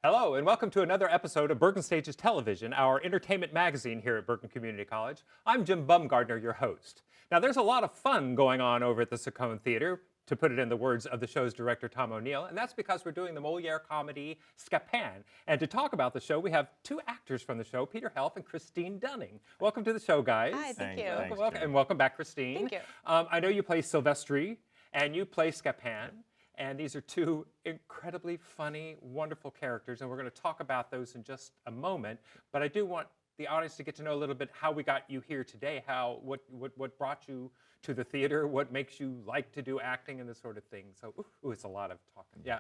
Hello, and welcome to another episode of Bergen Stages Television, our entertainment magazine here at Bergen Community College. I'm Jim Bumgardner, your host. Now, there's a lot of fun going on over at the Scapin Theater, to put it in the words of the show's director, Tom O'Neill, and that's because we're doing the Moliere comedy Scapin. And to talk about the show, we have two actors from the show, Peter Helf and Christine Dunning. Welcome to the show, guys. Hi, thank you. Welcome, and welcome back, Christine. Thank you. I know you play Silvestri, and you play Scapin. And these are two incredibly funny, wonderful characters, and we're going to talk about those in just a moment. But I do want the audience to get to know a little bit how we got you here today, what brought you to the theater, what makes you like to do acting and this sort of thing. So, it's a lot of talking. Yeah.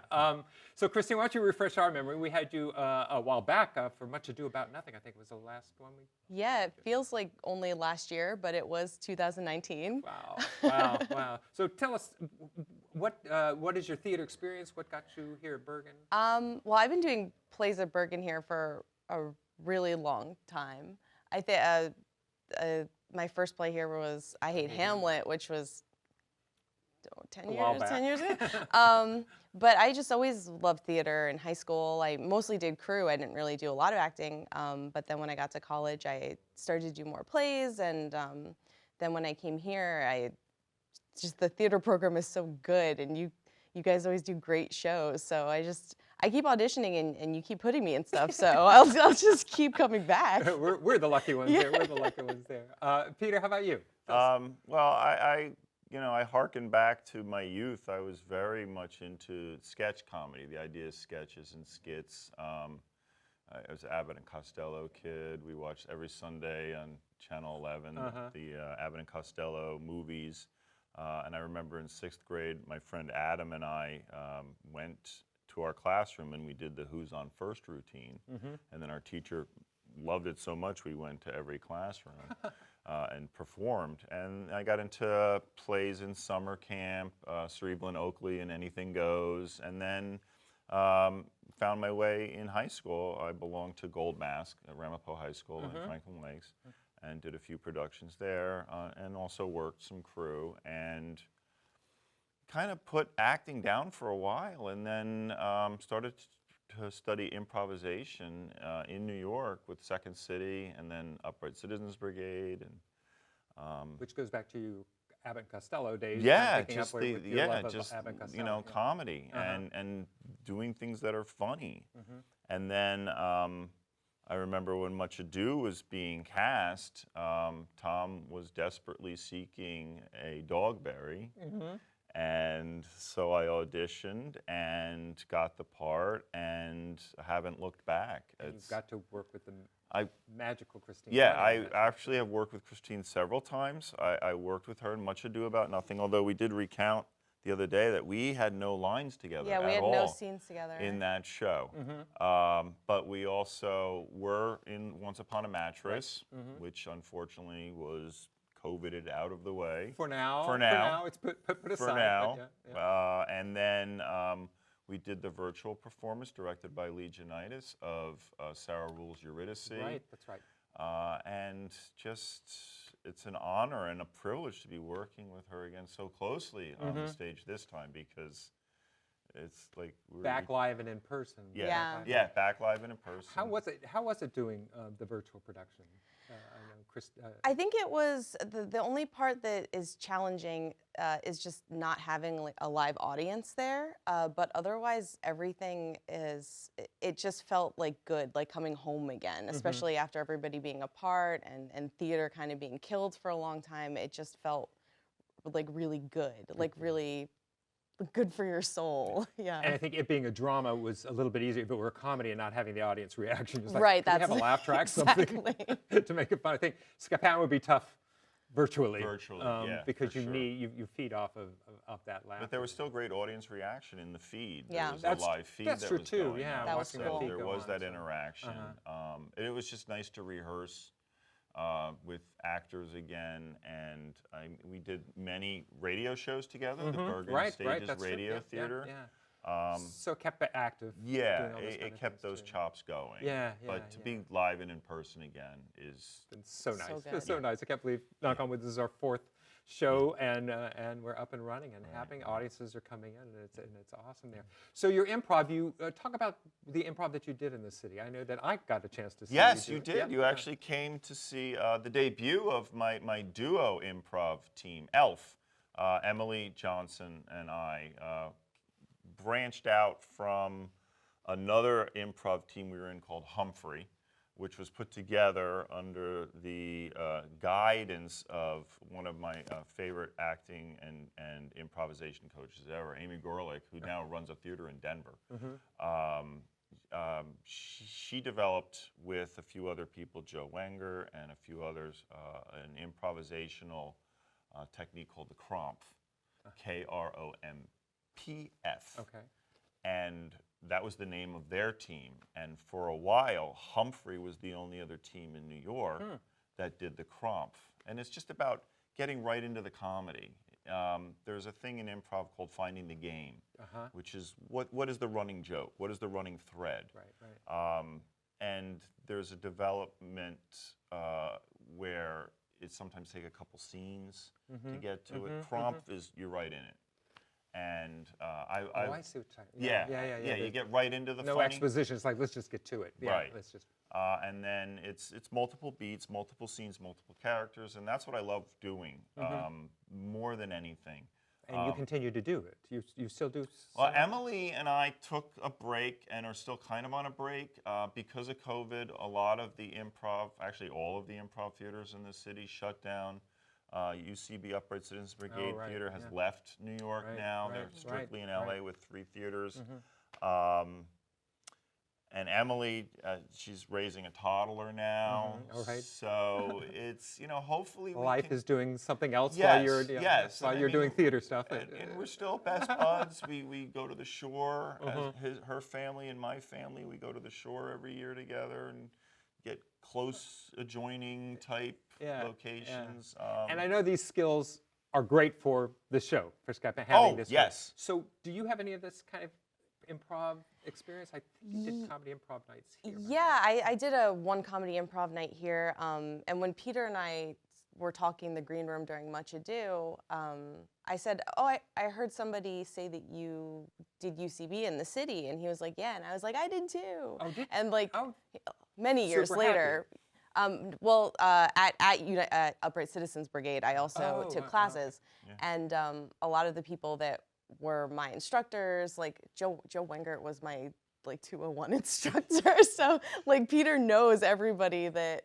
So, Christine, why don't you refresh our memory? We had you a while back for Much Ado About Nothing. I think was the last one we. Yeah, it feels like only last year, but it was 2019. Wow. So tell us, what is your theater experience? What got you here at Bergen? Well, I've been doing plays at Bergen here for a really long time. I think my first play here was I Hate Hamlet, which was 10 years ago. But I just always loved theater in high school. I mostly did crew. I didn't really do a lot of acting. But then when I got to college, I started to do more plays. And then when I came here, the theater program is so good, and you guys always do great shows. So I keep auditioning, and you keep putting me in stuff. So I'll just keep coming back. We're the lucky ones there. We're the lucky ones there. Peter, how about you? Well, I hearken back to my youth. I was very much into sketch comedy, the idea of sketches and skits. I was an Abbott and Costello kid. We watched every Sunday on Channel 11 the Abbott and Costello movies. And I remember in 6th grade, my friend Adam and I went to our classroom and we did the Who's on First routine. And then our teacher loved it so much we went to every classroom and performed. And I got into plays in summer camp, Cerebral and Oakley and Anything Goes. And then found my way in high school. I belonged to Gold Mask at Ramapo High School in Franklin Lakes, and did a few productions there, and also worked some crew, and kind of put acting down for a while, and then started to study improvisation in New York with Second City, and then Upright Citizens Brigade, and which goes back to you, Abbott and Costello days. yeah, picking just up where- with your love of Abbott and Costello. comedy and doing things that are funny, and then. I remember when Much Ado was being cast, Tom was desperately seeking a Dogberry, and so I auditioned and got the part and haven't looked back. And you've got to work with the magical Christine. Yeah, Dunning. I actually have worked with Christine several times. I worked with her in Much Ado About Nothing, although we did recount the other day that we had no lines together Yeah, we at had all no scenes together in that show. But we also were in Once Upon a Mattress, which unfortunately was COVIDed out of the way. For now. It's put aside. For now. But yeah. And then we did the virtual performance directed by Lee Gianitis of Sarah Rules Eurydice. Right, that's right. And it's an honor and a privilege to be working with her again so closely on the stage this time, because it's like we're Back live and in person. Yeah, back live and in person. How was it doing the virtual production? I know Chris. I think it was the only part that is challenging is just not having like a live audience there. But otherwise, everything it just felt like good, like coming home again, especially after everybody being apart and theater kind of being killed for a long time. It just felt like really good, like really good for your soul. Yeah. And I think it being a drama was a little bit easier if it were a comedy and not having the audience reaction. Just like, Right, can we that's have a laugh track, something to make it fun. I think Scapin would be tough virtually. Yeah, because for sure. you feed off of that laugh. But there was still great audience reaction in the feed. Yeah. There was a live feed that's that true was too, going yeah. on. That was So cool. there was that interaction. And it was just nice to rehearse with actors again, and we did many radio shows together, the Bergen Stages that's Radio true. Theater. Yeah. So it kept it active. Yeah, doing all this kind it of kept things, those too. chops going. Yeah, But to yeah. be live and in person again is It's so nice. So It's good. so nice. I can't believe, knock on wood, this is our fourth show, and we're up and running, and having audiences are coming in, and it's awesome there. So your improv, you talk about the improv that you did in the city. I know that I got a chance to see. Yes, you you do it. did. Yeah, You actually came to see the debut of my duo improv team, ELF. Emily Johnson and I branched out from another improv team we were in called Humphrey, which was put together under the guidance of one of my favorite acting and improvisation coaches ever, Amy Gorlick, who now runs a theater in Denver. She developed with a few other people, Joe Wenger and a few others, an improvisational technique called the Krompf, Krompf. Okay. And that was the name of their team. And for a while, Humphrey was the only other team in New York that did the Krompf. And it's just about getting right into the comedy. There's a thing in improv called finding the game, which is what is the running joke? What is the running thread? Right. And there's a development where it sometimes takes a couple scenes to get to it. Krompf is you're right in it. And I see what you're talking. yeah. You get right into the no funny. exposition. It's like, let's just get to it. Yeah, Right. Let's just. And then it's multiple beats, multiple scenes, multiple characters, and that's what I love doing more than anything. And you continue to do it. You still do. Well, Emily and I took a break and are still kind of on a break because of COVID. A lot of the improv, actually all of the improv theaters in the city shut down. UCB Upright Citizens Brigade Theater has left New York now. They're strictly in LA with 3 theaters. And Emily, she's raising a toddler now. So it's, hopefully life is doing something else yes, while you're while you're doing theater stuff. And we're still best buds. We go to the shore. Her family and my family, we go to the shore every year together and get close adjoining type locations. And I know these skills are great for the show, for Scapin, having this. Yes. So do you have any of this kind of improv experience? I think you did comedy improv nights here. Right? Yeah, I did a one comedy improv night here. And when Peter and I were talking in the green room during Much Ado, I said, I heard somebody say that you did UCB in the city. And he was like, yeah. And I was like, I did too. Oh, did And like many Super years later, at Upright Citizens Brigade, I also took classes. And a lot of the people that were my instructors, like Joe Wenger was my 201 instructor. So like Peter knows everybody that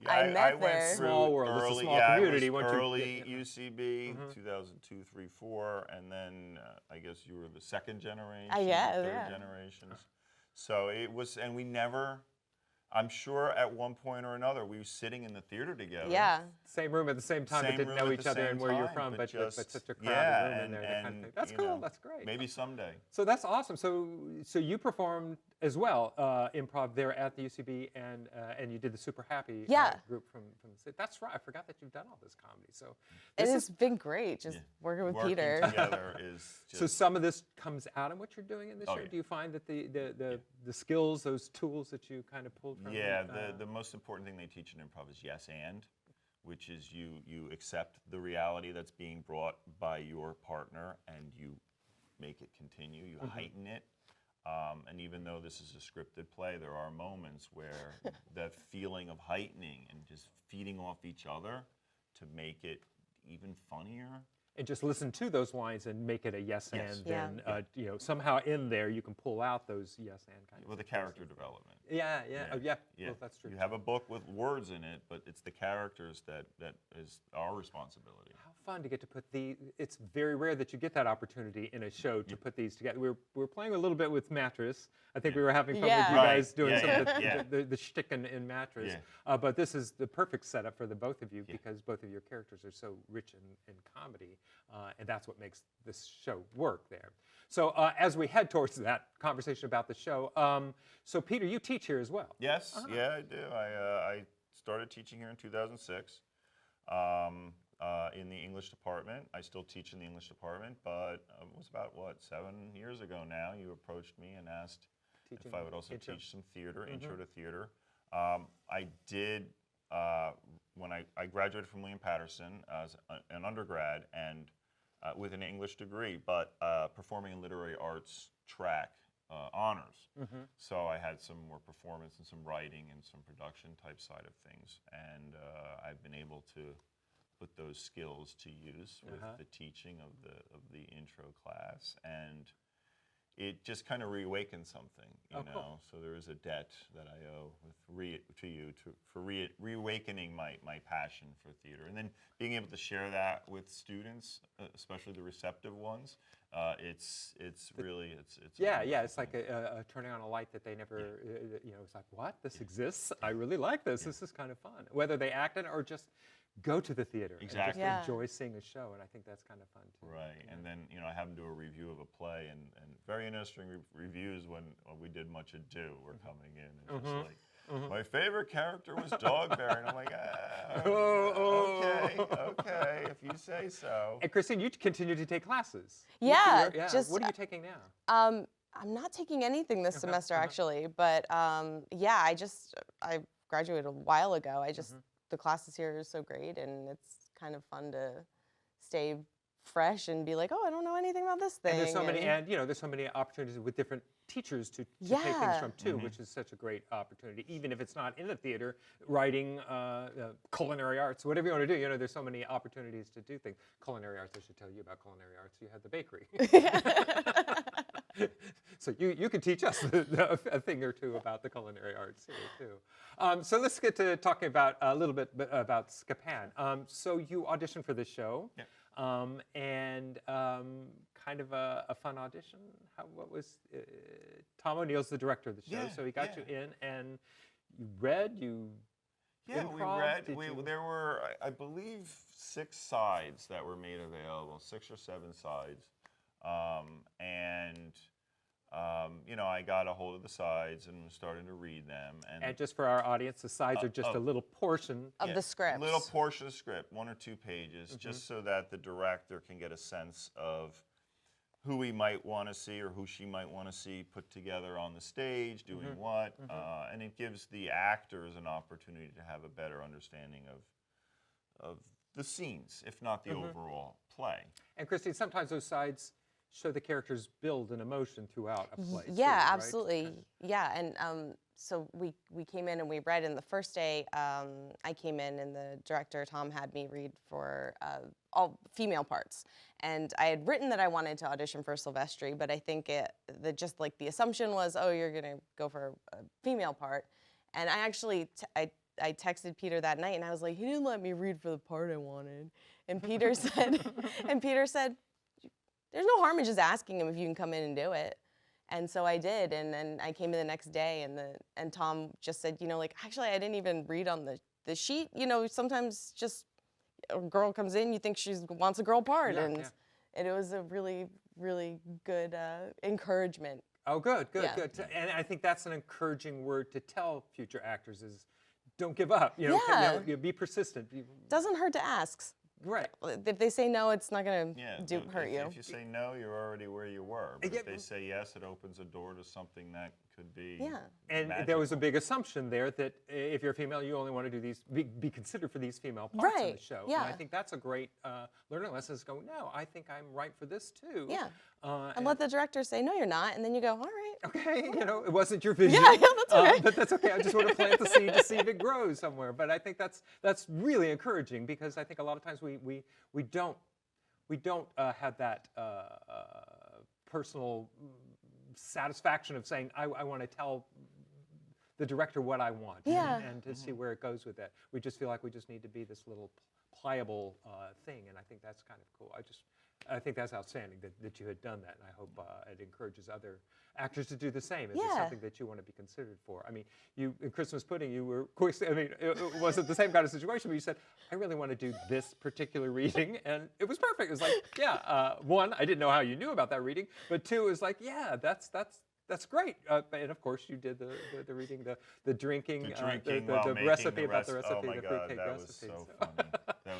I met I there. went through Small world. early, It's a small community. I was Once you- early UCB, 2002, 3, 4, and then I guess you were the second generation, third generations. So it was, and we never. I'm sure at one point or another we were sitting in the theater together. Yeah. Same room at the same time, but Same didn't room know at each the other and same where you're time, from, but just- such a crowded room in there. That kind of and, thing. That's you cool. know, That's great. Maybe someday. So that's awesome. So you performed as well improv there at the UCB, and you did the Super Happy group from the city. That's right. I forgot that you've done all this comedy. So And this it's been great just working with Peter. Together is just, so some of this comes out in what you're doing in this show. yeah. Do you find that the skills, those tools that you kind of pulled from? the most important thing they teach in improv is yes and, which is you accept the reality that's being brought by your partner and you make it continue, you heighten it. And even though this is a scripted play, there are moments where that feeling of heightening and just feeding off each other to make it even funnier. And just listen to those lines and make it a yes Yes. and. Then somehow in there you can pull out those yes and kind of. With the character development. Yeah. Well, that's true. You have a book with words in it, but it's the characters that is our responsibility. How fun to get to put it's very rare that you get that opportunity in a show to put these together. We're playing a little bit with Mattress. I think we were having fun with you guys doing some of the shtick in Mattress. But this is the perfect setup for the both of you because both of your characters are so rich in comedy, and that's what makes this show work there. So as we head towards that conversation about the show, so Peter, you teach here as well. Yes, I do. I started teaching here in 2006 in the English department. I still teach in the English department, but it was about, 7 years ago now, you approached me and asked if I would also teach some theater, intro to theater. I did when I graduated from William Patterson as an undergrad and with an English degree, but performing in literary arts track honors. So I had some more performance and some writing and some production type side of things, and I've been able to put those skills to use with the teaching of the intro class, and it just kind of reawakened something, you know. Cool. So there is a debt that I owe to you for reawakening my passion for theater, and then being able to share that with students, especially the receptive ones. It's really it's Yeah, a yeah, it's wonderful like thing. a turning on a light that they never, you know, it's like, what? This exists? I really like this. This is kind of fun. Whether they act in it or just go to the theater Exactly. and Yeah. just enjoy seeing a show, and I think that's kind of fun too. Right, and then I had them do a review of a play, and very interesting reviews when we did Much Ado were coming in, and just like, my favorite character was Dogberry, and I'm like, okay, if you say so. And Christine, you continue to take classes. Yeah, Yeah. just What are you taking now? I'm not taking anything this semester actually, but yeah, I graduated a while ago. I just the classes here are so great, and it's kind of fun to stay fresh and be like, oh, I don't know anything about this thing. And there's so many, there's so many opportunities with different teachers to take things Yeah. from too, which is such a great opportunity. Even if it's not in the theater, writing, culinary arts, whatever you want to do. You know, there's so many opportunities to do things. Culinary arts, I should tell you about culinary arts. You had the bakery. So you could teach us a thing or two about the culinary arts here too. So let's get to talking about a little bit about Scapin. So you auditioned for this show. Yeah. And kind of a fun audition. What was Tom O'Neill's the director of the show, Yeah, so he got yeah. you in, and you read, you Yeah, improv? we read. Did you- There were, I believe, 6 sides that were made available, 6 or 7 sides, and I got a hold of the sides and was starting to read them. And just for our audience, the sides are just a little portion. of the scripts. Little portion of script, 1 or 2 pages, just so that the director can get a sense of who we might want to see or who she might want to see put together on the stage, doing what, and it gives the actors an opportunity to have a better understanding of the scenes, if not the overall play. And Christine, sometimes those sides show the characters build an emotion throughout a play. Yeah, too, right? absolutely. Yeah, and so we came in and we read. And the first day I came in, and the director Tom had me read for all female parts. And I had written that I wanted to audition for Silvestri, but I think the assumption was, oh, you're gonna go for a female part. And I actually I texted Peter that night, and I was like, he didn't let me read for the part I wanted. And Peter said, there's no harm in just asking him if you can come in and do it. And so I did, and then I came in the next day, and Tom just said, actually I didn't even read on the sheet. Sometimes just a girl comes in, you think she wants a girl part, and it was a really, really good encouragement. Oh, good. Yeah. And I think that's an encouraging word to tell future actors is, don't give up. Yeah. Be persistent. Doesn't hurt to ask. Right. If they say no, it's not gonna Yeah, hurt you. If you say no, you're already where you were. But Yeah, if they say yes, it opens a door to something that could be Yeah. And there was a big assumption there that if you're a female, you only want to do these, be considered for these female parts in the Right, show. yeah. And I think that's a great learning lesson is go, no, I think I'm right for this too. Yeah. And And let the director say, no, you're not, and then you go, all right. okay, it wasn't your vision. Yeah, that's okay. But that's okay. I just want to plant the seed to see if it grows somewhere. But I think that's really encouraging because I think a lot of times we don't have that personal satisfaction of saying I want to tell the director what I want Yeah. and to see where it goes with that. We just feel like we just need to be this little pliable thing, and I think that's kind of cool. I think that's outstanding that you had done that, and I hope it encourages other actors to do the same. If it's Yeah. something that you want to be considered for. I mean, you in Christmas Pudding, you were, of course, I mean, it wasn't the same kind of situation, but you said, I really want to do this particular reading, and it was perfect. It was like, yeah, 1, I didn't know how you knew about that reading, but 2, it was like, yeah, that's great. And of course, you did the reading, the drinking, the recipe about the recipe, Oh my the God, fruitcake that recipe. was so So- funny.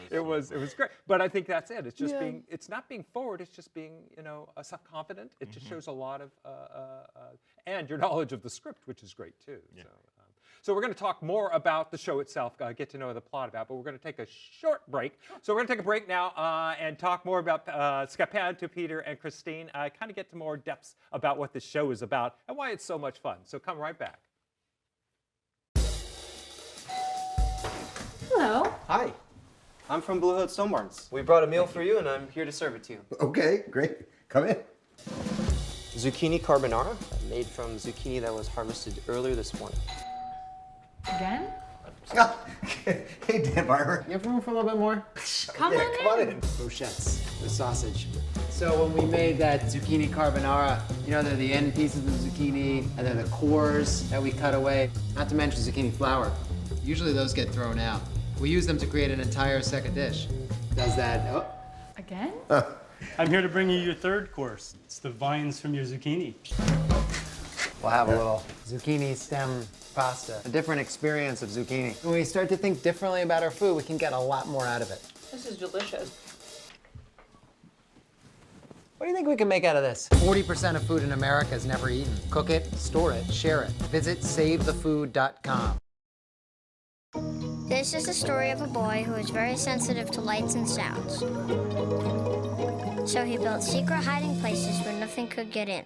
It was great, but I think that's it. It's just Yeah. it's not being forward. It's just being self-confident. It just shows a lot of and your knowledge of the script, which is great too. Yeah. So we're going to talk more about the show itself, get to know the plot about, but we're going to take a short break. So we're going to take a break now and talk more about Scapin to Peter and Christine, kind of get to more depths about what the show is about and why it's so much fun. So come right back. Hello. Hi, I'm from Blue Hood Stone Barns. We brought a meal for you, and I'm here to serve it to you. Okay, great. Come in. Zucchini Carbonara, made from zucchini that was harvested earlier this morning. Again? Hey, Dan Barber. You have room for a little bit more? Come on in. Brochettes with sausage. So when we made that zucchini carbonara, you know, they're the end pieces of the zucchini, and they're the cores that we cut away. Not to mention zucchini flower. Usually those get thrown out. We use them to create an entire second dish. Does that, oh. Again? I'm here to bring you your third course. It's the vines from your zucchini. We'll have a little zucchini stem pasta. A different experience of zucchini. When we start to think differently about our food, we can get a lot more out of it. This is delicious. What do you think we can make out of this? 40% of food in America is never eaten. Cook it, store it, share it. Visit SaveTheFood.com. This is the story of a boy who is very sensitive to lights and sounds. So he built secret hiding places where nothing could get in.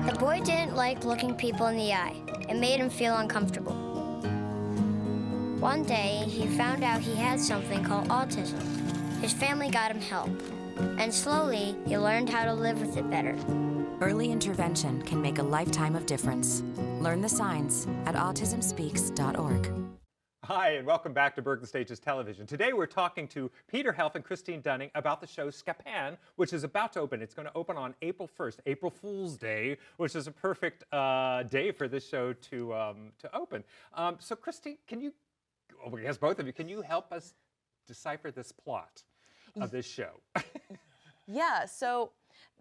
The boy didn't like looking people in the eye. It made him feel uncomfortable. One day, he found out he had something called autism. His family got him help. And slowly, he learned how to live with it better. Early intervention can make a lifetime of difference. Learn the signs at autismspeaks.org. Hi, and welcome back to Bergen Stages Television. Today we're talking to Peter Helf and Christine Dunning about the show Scapin, which is about to open. It's going to open on April 1st, April Fool's Day, which is a perfect day for this show to open. So Christine, can you, I guess both of you, can you help us decipher this plot of this show? Yeah, so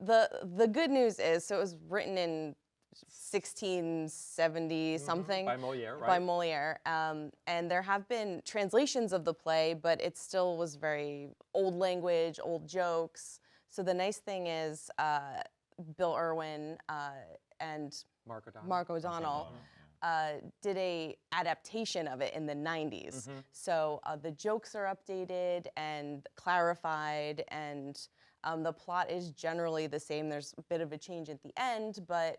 the good news is, so it was written in 1670 something. By Moliere, right? By Moliere. And there have been translations of the play, but it still was very old language, old jokes. So the nice thing is Bill Irwin and Mark O'Donnell did a adaptation of it in the 90s. So the jokes are updated and clarified, and the plot is generally the same. There's a bit of a change at the end, but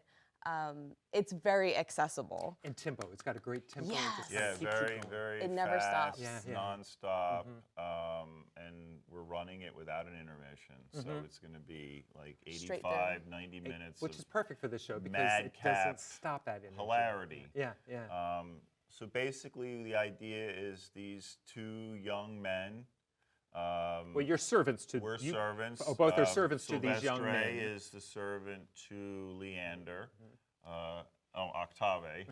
it's very accessible. And tempo, it's got a great tempo. Yes. It just Yeah, keeps you very, going. very It never fast, stops. nonstop, and we're running it without an intermission. So it's going to be like Straight 85, 90 minutes Which of is perfect for this show because it madcap doesn't stop at energy. hilarity. Yeah, yeah. So basically, the idea is these two young men. Well, you're servants to. We're you, servants. Oh, both are servants to these young Silvestre men. is the servant to Leander. Octave.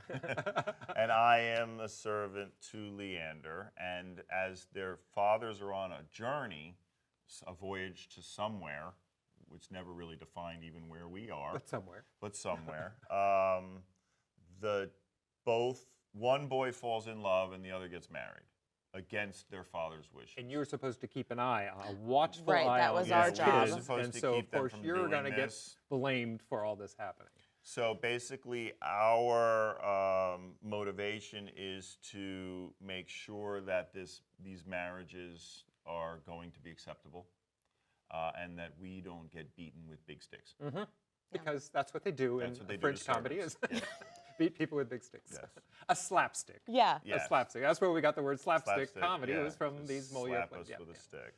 And I am a servant to Leander. And as their fathers are on a journey, a voyage to somewhere, which never really defined even where we are. But somewhere. One boy falls in love and the other gets married against their father's wishes. And you're supposed to keep an eye, a watchful Right, eye that on was these our kids. job. We're supposed And to so, keep of them course, from you're doing going to get this. blamed for all this happening. So basically, our motivation is to make sure that these marriages are going to be acceptable, and that we don't get beaten with big sticks. Because that's what they do That's in what they do French to comedy is servants. beat people with big sticks. Yes. A slapstick. Yeah. Yes. A slapstick. That's where we got the word slapstick, Slapstick, comedy. yeah. It was from Just these Moliere slap plays. us with a stick.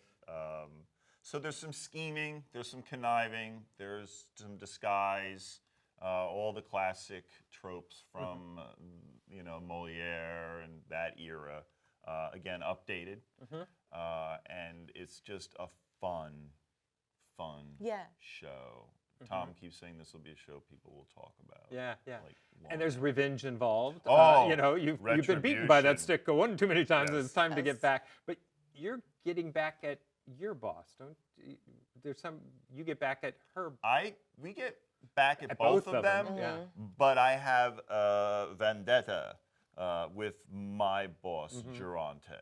So there's some scheming, there's some conniving, there's some disguise, all the classic tropes from Moliere and that era. Again, updated, and it's just a fun show. Tom keeps saying this will be a show people will talk about. Yeah, yeah. Like, And there's revenge involved. Oh, you've been beaten by that retribution. stick one too many times, and Yes. it's time to get back. But you're getting back at your boss, don't you? You get back at her. We get back at both both of of them, them, yeah. but I have a vendetta with my boss, Durante.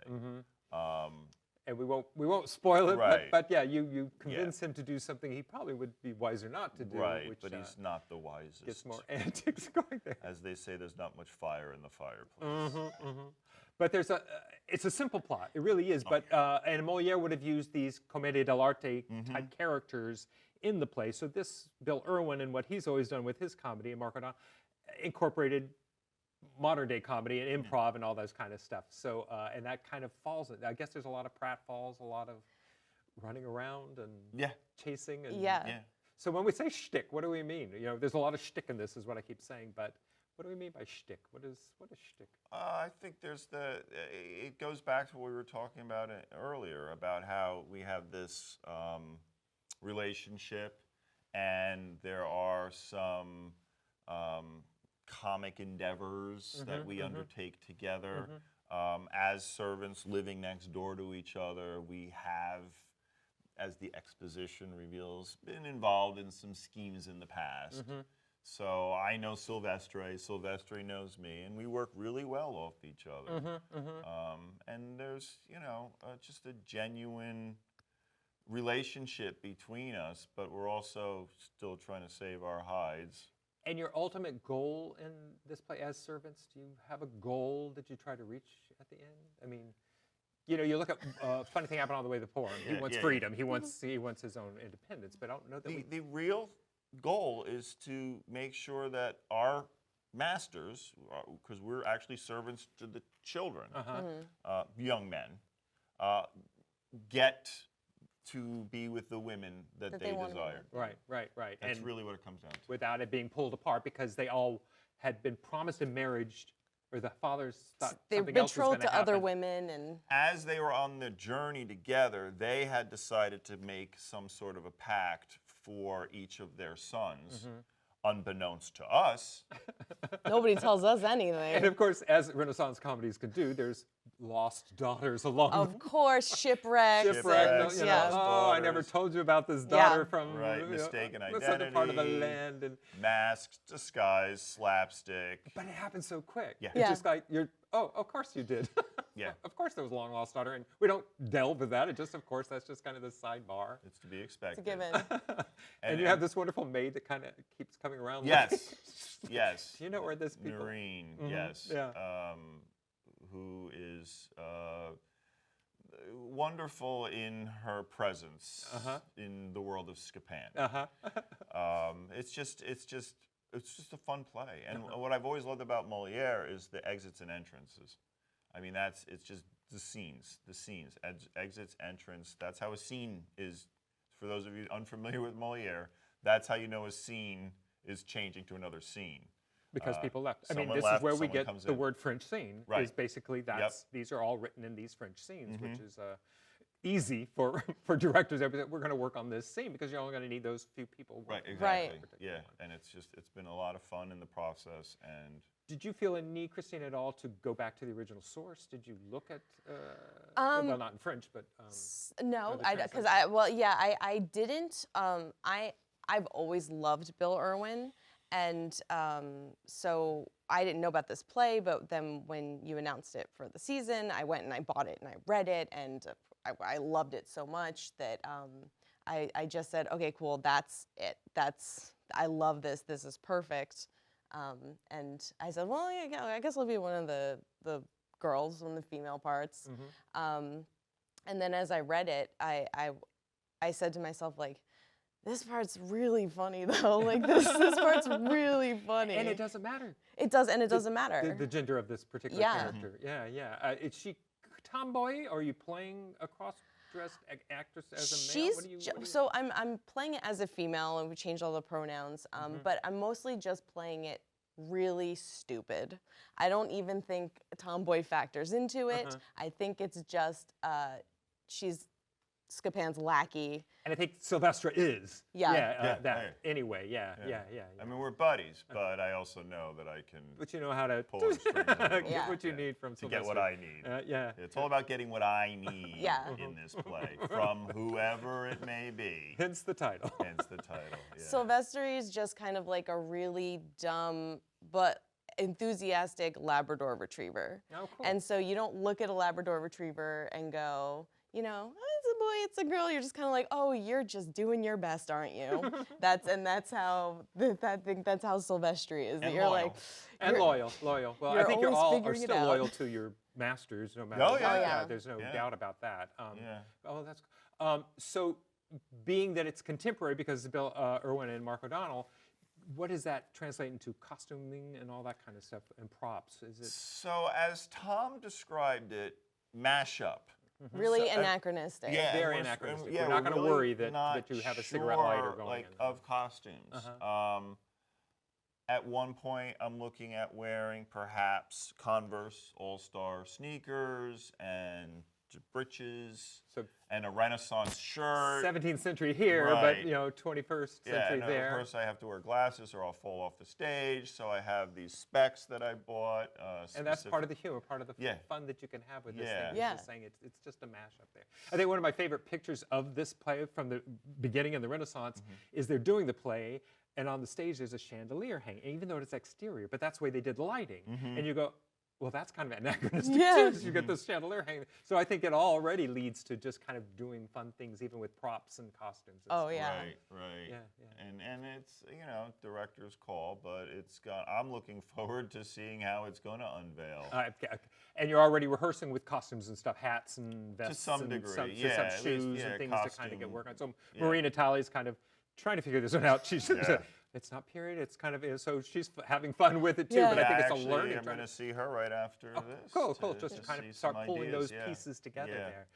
and we won't spoil it. Right. But yeah, you convince him to do something he probably would be wiser not to do. Right, which, but he's not the wisest. gets more antics going there. As they say, there's not much fire in the fireplace. But it's a simple plot. It really is. But and Molière would have used these commedia dell'arte type characters in the play. So this Bill Irwin and what he's always done with his comedy and Mark O'Donnell incorporated modern day comedy and improv and all those kind of stuff. So and that kind of falls. I guess there's a lot of pratfalls, a lot of running around and chasing. And, Yeah. So when we say shtick, what do we mean? You know, there's a lot of shtick in this, is what I keep saying. But what do we mean by shtick? What is shtick? I think it goes back to what we were talking about earlier, about how we have this relationship, and there are some comic endeavors that we undertake together. As servants living next door to each other, we have, as the exposition reveals, been involved in some schemes in the past. So I know Silvestre knows me, and we work really well off each other. And there's, just a genuine relationship between us, but we're also still trying to save our hides. And your ultimate goal in this play as servants, do you have a goal that you try to reach at the end? I mean, you look at funny thing happened all the way to the poem. He wants freedom. He wants his own independence. But I don't know that the real goal is to make sure that our masters, because we're actually servants to the children, young men, get to be with the women that they desire. Right. That's and really what it comes down to. without it being pulled apart, because they all had been promised in marriage, or the fathers thought They were something else was going betrothed to to other happen. women, and As they were on the journey together, they had decided to make some sort of a pact for each of their sons, unbeknownst to us. nobody tells us And anything. of course, as Renaissance comedies could do, there's lost daughters along Of course, shipwrecks. Shipwrecks, and- yeah. Oh, daughters. I never told you about this daughter from Right, mistaken this other part of the identity. land. And, Masks, disguise, slapstick. but it happened so quick. Yeah. It's Yeah. just like, of course you did. Yeah. Of course there was a long lost daughter, and we don't delve with that. It just, of course, that's just kind of the sidebar. It's to be expected. It's a given. And you have this wonderful maid that kind of keeps coming around. Yes, yes. Do you know where this people? Noreen, Mhm, yes. yeah. Who is wonderful in her presence in the world of Scapin. It's just a fun play. And what I've always loved about Molière is the exits and entrances. I mean, it's just the scenes, exits, entrance. That's how a scene is. For those of you unfamiliar with Molière, that's how you know a scene is changing to another scene. Because people left. I mean, someone this left, is where we someone get comes the in. word French scene. Right. Is basically these are all written in these French scenes, which is easy for directors. We're going to work on this scene because you're only going to need those few people. Right, working. exactly. Right. Yeah, and it's been a lot of fun in the process. And Did you feel a need, Christine, at all to go back to the original source? Did you look at, well, not in French, but No, the because translation. I didn't. I've always loved Bill Irwin, and so I didn't know about this play. But then when you announced it for the season, I went and I bought it and I read it, and I loved it so much that I just said, okay, cool, that's it. I love this. This is perfect. And I said, well, yeah, I guess I'll be one of the girls, one of the female parts. And then as I read it, I said to myself, like, this part's really funny though. Like this part's really funny. and it doesn't matter. It does, and it doesn't matter. The gender of this particular Yeah. character. Yeah. Is she tomboy? Or are you playing a cross-dressed actress as a male? She's What do you- so I'm playing it as a female, and we changed all the pronouns. But I'm mostly just playing it really stupid. I don't even think tomboy factors into it. I think it's just she's Scapin's lackey. And I think Sylvestre is. Yeah. That. Yeah. Anyway, yeah. I mean, we're buddies, but I also know that I can But you know how to pull the strings a little get Yeah. what you need from to Sylvestre. get what I need. Yeah. It's all about getting what I need Yeah. in this play from whoever it may be. Hence the title. Hence the title. Yeah. Sylvester is just kind of like a really dumb but enthusiastic Labrador retriever. Oh, cool. And so you don't look at a Labrador retriever and go, you know, oh, it's a boy, it's a girl. You're just kind of like, oh, you're just doing your best, aren't you? that's how I think that's how Silvestri is. That And you're loyal. like, And you're- loyal. Well, I you're think you're always all are figuring it still out. loyal to your masters, no matter Oh, what. yeah. Oh, yeah. There's no Yeah. doubt about that. Yeah. Oh, that's so. Being that it's contemporary, because Bill Irwin and Mark O'Donnell, what does that translate into costuming and all that kind of stuff and props? Is it So as Tom described it, mashup. really So, anachronistic. Yeah, Very and anachronistic. yeah, We're not gonna really worry that not you have a cigarette lighter sure, going like, in. of costumes. Uh-huh. At one point, I'm looking at wearing perhaps Converse All-Star sneakers and breeches So and a Renaissance shirt. 17th century here, but Right. 21st Yeah, century and there. of course I have to wear glasses or I'll fall off the stage. So I have these specs that I bought. And that's part of the humor, part of the Yeah. fun that you can have with this Yeah. thing. Yeah. Just saying it's just a mashup there. I think one of my favorite pictures of this play from the beginning of the Renaissance is they're doing the play, and on the stage there's a chandelier hanging, even though it's exterior, but that's the way they did the lighting. And you go, well, that's kind of anachronistic Yeah. too, 'cause you get this chandelier hanging. So I think it already leads to just kind of doing fun things, even with props and costumes. And Oh, stuff. yeah. Right. Yeah. And it's director's call, but I'm looking forward to seeing how it's going to unveil. And you're already rehearsing with costumes and stuff, hats and vests. some and degree, some yeah, at least, shoes yeah, and things to kind of costume, get work on. So yeah. Marina Talley's kind of trying to figure this one out. She's Yeah. it's not period. It's kind of so she's having fun with it too. Yeah. But I think it's actually, a learning. I'm trying going to see her right after this. Cool. Just to kind see of start some pulling ideas, those yeah. pieces together Yeah. there.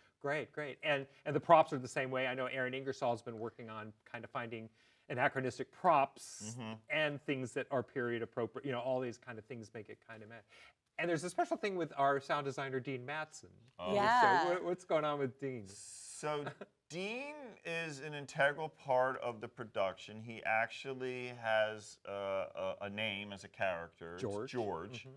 Great. And the props are the same way. I know Aaron Ingersoll's been working on kind of finding anachronistic props and things that are period appropriate. All these kind of things make it kind of mad. And there's a special thing with our sound designer, Dean Matson. Yeah. So what's going on with Dean? So Dean is an integral part of the production. He actually has a name as a character. It's George. George.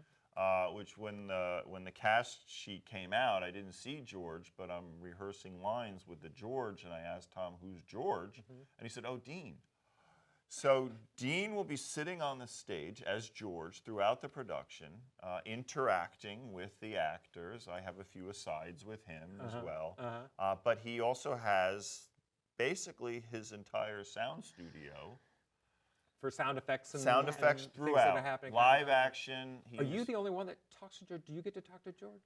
Which when the cast sheet came out, I didn't see George, but I'm rehearsing lines with the George, and I asked Tom, "Who's George?" And he said, "Oh, Dean." So Dean will be sitting on the stage as George throughout the production, interacting with the actors. I have a few asides with him as well. But he also has basically his entire sound studio. For sound effects and Sound effects and things that throughout. are happening. Live action. Are you the only one that talks to George? Do you get to talk to George?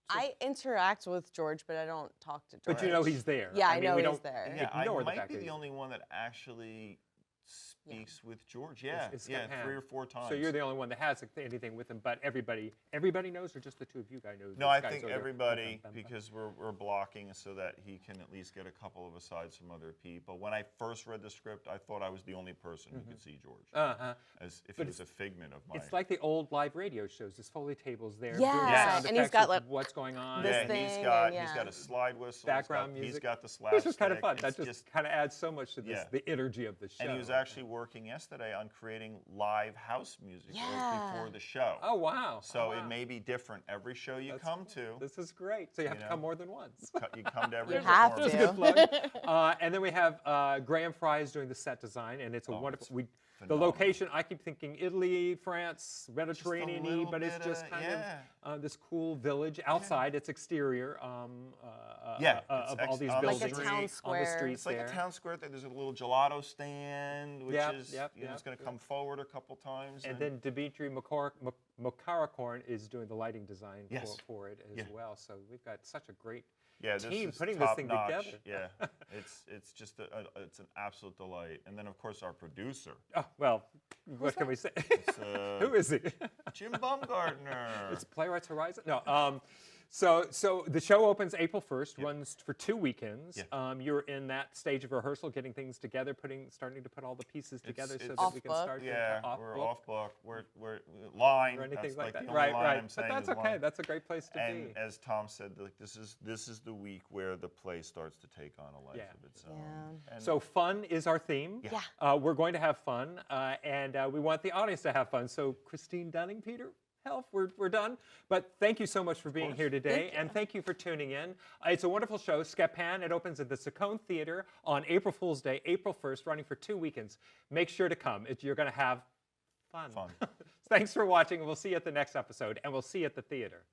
I interact with George, but I don't talk to George. But you know he's there. Yeah, I mean, know we he's don't there. Yeah, I ignore the might fact be that the he's- only one that actually speaks with George. Yeah, It's yeah, Scapin. 3 or 4 times. So you're the only one that has anything with him, but everybody knows, or just the two of you guys know? No, these I guys think are there? everybody, because we're blocking so that he can at least get a couple of asides from other people. When I first read the script, I thought I was the only person who could see George, as if he was a figment of mine. It's like the old live radio shows. His Foley table's there. Yeah, doing the sound and he's effects got, of like, what's going on. this yeah, thing he's and got a slide whistle. Background He's music. got the slapstick. Which is kind of fun. That It's just kind of adds so much to this, Yeah. the energy of the show. And he was actually working yesterday on creating live house music Yeah. before the show. Oh, wow. So Oh, wow. it may be different every show you come to. This is great. So you have to know? come more than once. You come to every You have performance. to. Good plug. And then we have Graham Fry's doing the set design, and it's a wonderful. The phenomenal. location, I keep thinking Italy, France, Mediterranean-y, little but it's bit just of- kind yeah. of this cool village. Outside, it's exterior Yeah, of it's all these on the buildings. Like a town On the square. streets It's like there. a town square thing. There's a little gelato stand, which is it's going to come forward a couple times. And then Dimitri Mokarakorn is doing the lighting design Yes. for it as well. So we've got such a great this team is putting this thing top-notch. together. Yeah, it's just it's an absolute delight. And then of course our producer, Oh, well, what can we say? uh, Who is he? Jim Baumgartner. It's Playwrights Horizon? No. So the show opens April 1st, runs for 2 weekends. Yeah. You're in that stage of rehearsal, getting things together, starting to put all the pieces together so it's that we can off-book. start. Yeah, off we're book off book. We're line. or anything That's like the that. only Right, line right. I'm But saying that's is okay. line. That's a great place to And be. as Tom said, like this is the week where the play starts to take on a life Yeah. of its own. Yeah. And So fun is our theme. Yeah. We're going to have fun, and we want the audience to have fun. So Christine Dunning, Peter Helf, we're done. But thank you so much for being here today, and thank you for tuning in. It's a wonderful show, Scapin. It opens at the Scapin Theater on April Fool's Day, April 1st, running for 2 weekends. Make sure to come. You're going to have fun. Thanks for watching, and we'll see you at the next episode, and we'll see you at the theater.